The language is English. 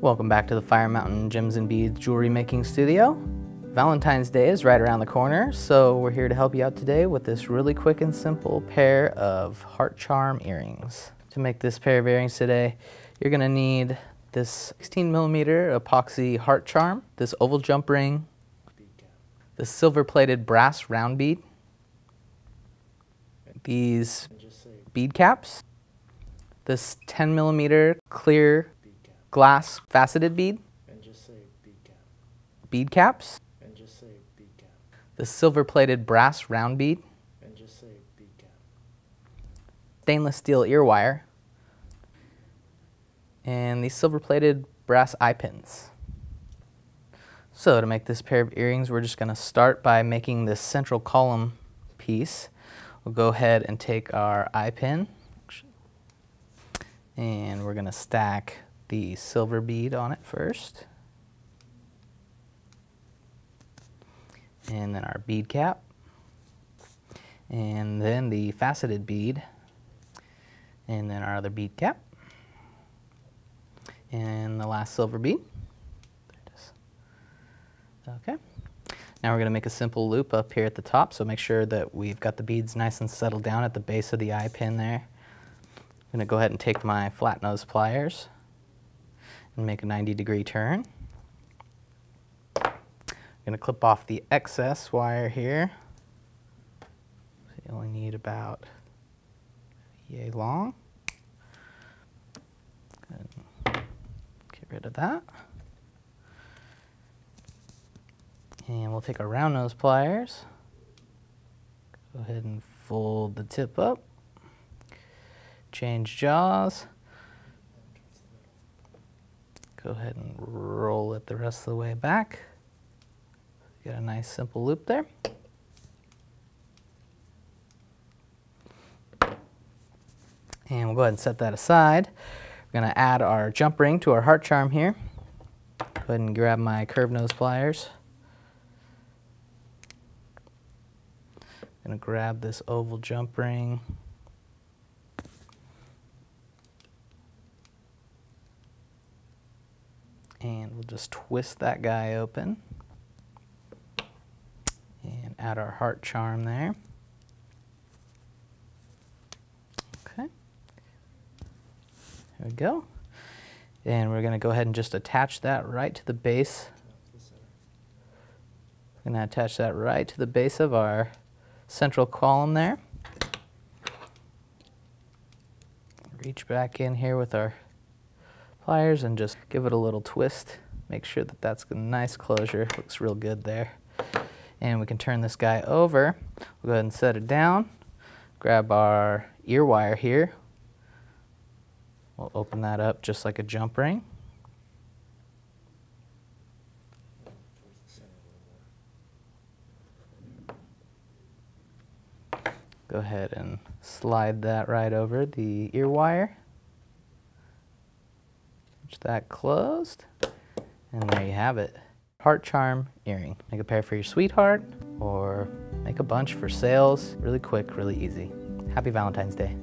Welcome back to the Fire Mountain Gems and Beads Jewelry Making Studio. Valentine's Day is right around the corner, so we're here to help you out today with this really quick and simple pair of heart charm earrings. To make this pair of earrings today, you're gonna need this 16mm epoxy heart charm, this oval jump ring, this silver-plated brass round bead, these bead caps, this 10mm clear glass faceted bead, bead caps, the silver-plated brass round bead, stainless steel ear wire, and these silver-plated brass eye pins. So to make this pair of earrings, we're just going to start by making this central column piece. We'll go ahead and take our eye pin, and we're going to stack the silver bead on it first, and then our bead cap, and then the faceted bead, and then our other bead cap, and the last silver bead. There it is. Okay. Now we're going to make a simple loop up here at the top, so make sure that we've got the beads nice and settled down at the base of the eye pin there. I'm going to go ahead and take my flat nose pliers and make a 90-degree turn. I'm going to clip off the excess wire here. So you only need about yay long. Get rid of that. And we'll take our round nose pliers. Go ahead and fold the tip up. Change jaws. Go ahead and roll it the rest of the way back. Get a nice simple loop there. And we'll go ahead and set that aside. We're going to add our jump ring to our heart charm here. Go ahead and grab my curved nose pliers. I'm going to grab this oval jump ring. And we'll just twist that guy open and add our heart charm there. Okay. There we go. And we're going to go ahead and just attach that right to the base. We're going to attach that right to the base of our central column there. Reach back in here with our pliers and just give it a little twist. Make sure that that's a nice closure. Looks real good there. And we can turn this guy over. We'll go ahead and set it down. Grab our ear wire here. We'll open that up just like a jump ring. Go ahead and slide that right over the ear wire. Push that closed, and there you have it. Heart charm earring. Make a pair for your sweetheart, or make a bunch for sales. Really quick, really easy. Happy Valentine's Day.